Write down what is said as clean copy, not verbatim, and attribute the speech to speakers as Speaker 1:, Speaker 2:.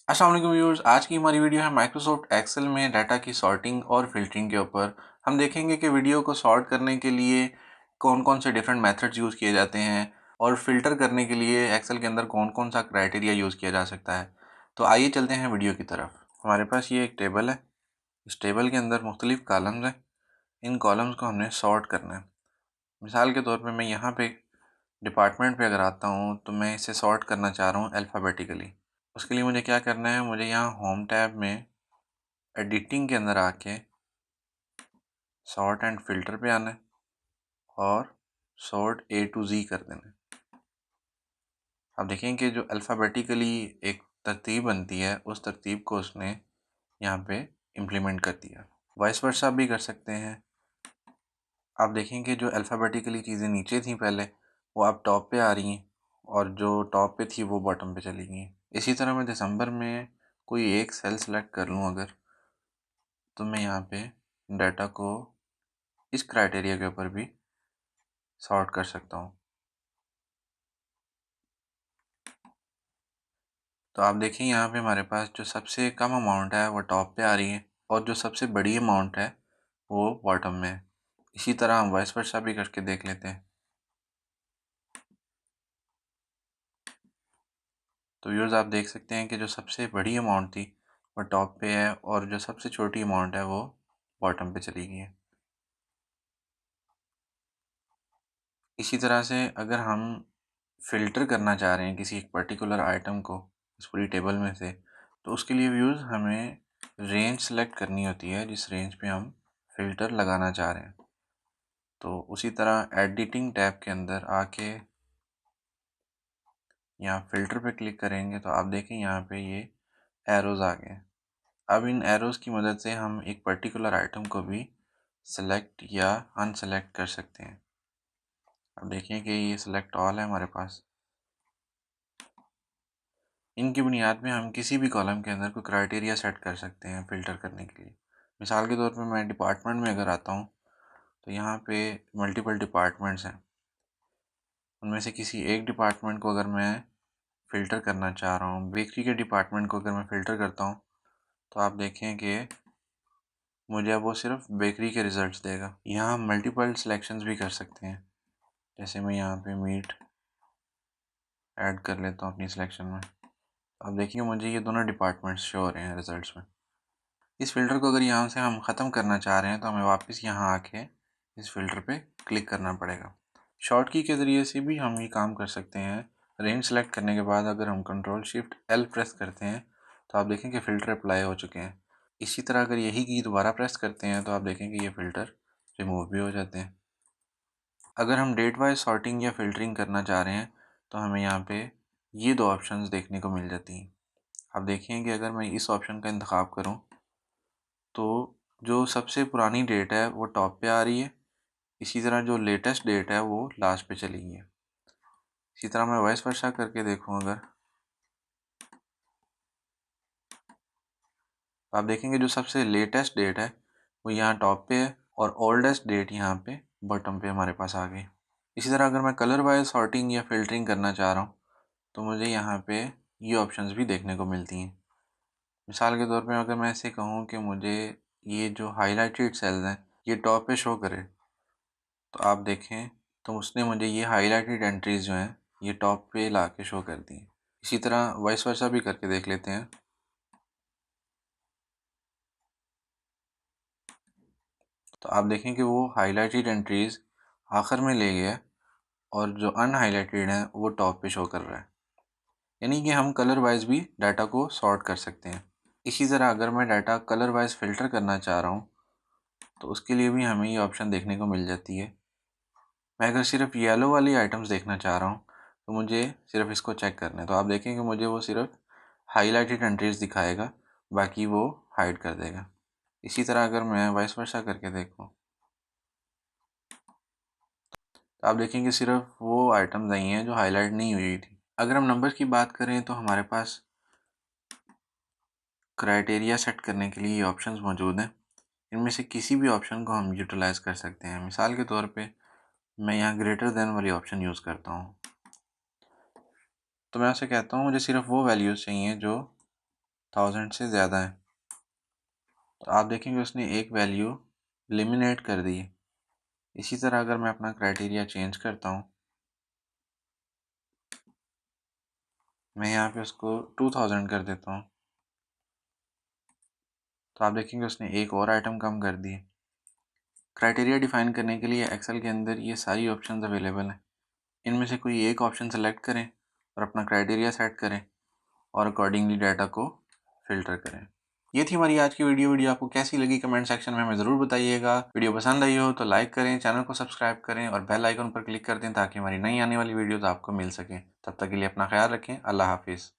Speaker 1: अस्सलाम वालेकुम व्यूअर्स। आज की हमारी वीडियो है माइक्रोसॉफ्ट एक्सेल में डाटा की सॉर्टिंग और फिल्टरिंग के ऊपर। हम देखेंगे कि वीडियो को सॉर्ट करने के लिए कौन कौन से डिफरेंट मेथड्स यूज़ किए जाते हैं और फिल्टर करने के लिए एक्सेल के अंदर कौन कौन सा क्राइटेरिया यूज़ किया जा सकता है। तो आइए चलते हैं वीडियो की तरफ। हमारे पास ये एक टेबल है। इस टेबल के अंदर मुख्तलिफ कॉलम्स हैं। इन कॉलम्स को हमने सॉर्ट करना है। मिसाल के तौर पर मैं यहाँ पे डिपार्टमेंट पे अगर आता हूँ तो मैं इसे सॉर्ट करना चाह रहा हूँ अल्फ़ाबेटिकली। उसके लिए मुझे क्या करना है, मुझे यहाँ होम टैब में एडिटिंग के अंदर आके सॉर्ट एंड फिल्टर पे आना है और सॉर्ट ए टू जी कर देना है। आप देखें कि जो अल्फ़ाबेटिकली एक तरतीब बनती है उस तरतीब को उसने यहाँ पे इम्प्लीमेंट कर दिया। वाइस वर्सा भी कर सकते हैं। आप देखें कि जो अल्फ़ाबेटिकली चीज़ें नीचे थी पहले वो अब टॉप पे आ रही हैं और जो टॉप पे थी वो बॉटम पे चली गई। इसी तरह मैं दिसंबर में कोई एक सेल सेलेक्ट कर लूँ अगर, तो मैं यहाँ पे डाटा को इस क्राइटेरिया के ऊपर भी सॉर्ट कर सकता हूँ। तो आप देखें यहाँ पे हमारे पास जो सबसे कम अमाउंट है वो टॉप पे आ रही है और जो सबसे बड़ी अमाउंट है वो बॉटम में है। इसी तरह हम वाइस वर्सा भी करके देख लेते हैं। तो व्यूअर्स आप देख सकते हैं कि जो सबसे बड़ी अमाउंट थी वो टॉप पे है और जो सबसे छोटी अमाउंट है वो बॉटम पे चली गई है। इसी तरह से अगर हम फ़िल्टर करना चाह रहे हैं किसी एक पर्टिकुलर आइटम को इस पूरी टेबल में से, तो उसके लिए व्यूज़ हमें रेंज सेलेक्ट करनी होती है जिस रेंज पे हम फ़िल्टर लगाना चाह रहे हैं। तो उसी तरह एडिटिंग टैब के अंदर आके यहाँ फ़िल्टर पे क्लिक करेंगे तो आप देखें यहाँ पे ये एरोज़ आ गए। अब इन एरोज़ की मदद से हम एक पर्टिकुलर आइटम को भी सेलेक्ट या अनसेलेक्ट कर सकते हैं। अब देखिए कि ये सिलेक्ट ऑल है हमारे पास। इनकी बुनियाद में हम किसी भी कॉलम के अंदर कोई क्राइटेरिया सेट कर सकते हैं फ़िल्टर करने के लिए। मिसाल के तौर पे मैं डिपार्टमेंट में अगर आता हूँ तो यहाँ पे मल्टीपल डिपार्टमेंट्स हैं। उनमें से किसी एक डिपार्टमेंट को अगर मैं फ़िल्टर करना चाह रहा हूँ, बेकरी के डिपार्टमेंट को अगर मैं फ़िल्टर करता हूँ तो आप देखें कि मुझे अब वो सिर्फ बेकरी के रिज़ल्ट्स देगा। यहाँ हम मल्टीपल सिलेक्शंस भी कर सकते हैं। जैसे मैं यहाँ पे मीट ऐड कर लेता हूँ अपनी सिलेक्शन में। अब देखिए मुझे ये दोनों डिपार्टमेंट्स शो हो रहे हैं रिज़ल्ट्स में। इस फ़िल्टर को अगर यहाँ से हम ख़त्म करना चाह रहे हैं तो हमें वापस यहाँ आके इस फ़िल्टर पे क्लिक करना पड़ेगा। शॉर्ट की के ज़रिए से भी हम ये काम कर सकते हैं। रेंज सेलेक्ट करने के बाद अगर हम कंट्रोल शिफ्ट एल प्रेस करते हैं तो आप देखें कि फ़िल्टर अप्लाई हो चुके हैं। इसी तरह अगर यही की दोबारा प्रेस करते हैं तो आप देखें कि ये फ़िल्टर रिमूव भी हो जाते हैं। अगर हम डेट वाइज सॉर्टिंग या फ़िल्टरिंग करना चाह रहे हैं तो हमें यहाँ पे ये दो ऑप्शंस देखने को मिल जाती हैं। आप देखें कि अगर मैं इस ऑप्शन का इंतखाब करूँ तो जो सबसे पुरानी डेट है वो टॉप पे आ रही है। इसी तरह जो लेटेस्ट डेट है वो लास्ट पे चली गई है। इसी तरह मैं वाइस वर्सा करके देखूँ अगर, तो आप देखेंगे जो सबसे लेटेस्ट डेट है वो यहाँ टॉप पे है और ओल्डेस्ट डेट यहाँ पे बॉटम पे हमारे पास आ गई। इसी तरह अगर मैं कलर वाइज सॉर्टिंग या फिल्टरिंग करना चाह रहा हूँ तो मुझे यहाँ पे ये ऑप्शंस भी देखने को मिलती हैं। मिसाल के तौर पे अगर मैं ऐसे कहूँ कि मुझे ये जो हाईलाइटेड सेल्स हैं ये टॉप पे शो करे, तो आप देखें तो उसने मुझे ये हाईलाइटेड एंट्रीज जो हैं ये टॉप पे ला के शो कर दी। इसी तरह वाइस वर्सा भी करके देख लेते हैं। तो आप देखें कि वो हाईलाइटेड एंट्रीज आखिर में ले गया और जो अनहाइलाइटेड है वो टॉप पे शो कर रहा है। यानी कि हम कलर वाइज भी डाटा को सॉर्ट कर सकते हैं। इसी तरह अगर मैं डाटा कलर वाइज फ़िल्टर करना चाह रहा हूँ तो उसके लिए भी हमें ये ऑप्शन देखने को मिल जाती है। मैं अगर सिर्फ येलो वाली आइटम्स देखना चाह रहा हूँ तो मुझे सिर्फ इसको चेक करना है। तो आप देखें कि मुझे वो सिर्फ हाईलाइटेड एंट्रीज दिखाएगा, बाकी वो हाइड कर देगा। इसी तरह अगर मैं वाइस वर्सा करके देखूँ तो आप देखेंगे सिर्फ वो आइटम्स आई हैं जो हाईलाइट नहीं हुई थी। अगर हम नंबर्स की बात करें तो हमारे पास क्राइटेरिया सेट करने के लिए ये ऑप्शंस मौजूद हैं। इनमें से किसी भी ऑप्शन को हम यूटिलाइज़ कर सकते हैं। मिसाल के तौर पे मैं यहाँ ग्रेटर देन वाली ऑप्शन यूज़ करता हूँ। तो मैं उसे कहता हूँ मुझे सिर्फ वो वैल्यूज़ चाहिए जो 1000 से ज़्यादा है। तो आप देखेंगे उसने एक वैल्यू एलिमिनेट कर दी है। इसी तरह अगर मैं अपना क्राइटेरिया चेंज करता हूँ, मैं यहाँ पे उसको 2000 कर देता हूँ, तो आप देखेंगे उसने एक और आइटम कम कर दी है। क्राइटेरिया डिफाइन करने के लिए एक्सेल के अंदर ये सारी ऑप्शंस अवेलेबल हैं। इनमें से कोई एक ऑप्शन सेलेक्ट करें और अपना क्राइटेरिया सेट करें और अकॉर्डिंगली डाटा को फिल्टर करें। ये थी हमारी आज की वीडियो आपको कैसी लगी कमेंट सेक्शन में हमें ज़रूर बताइएगा। वीडियो पसंद आई हो तो लाइक करें, चैनल को सब्सक्राइब करें और बेल आइकन पर क्लिक कर दें ताकि हमारी नई आने वाली वीडियोस आपको मिल सकें। तब तक के लिए अपना ख्याल रखें। अल्लाह हाफिज़।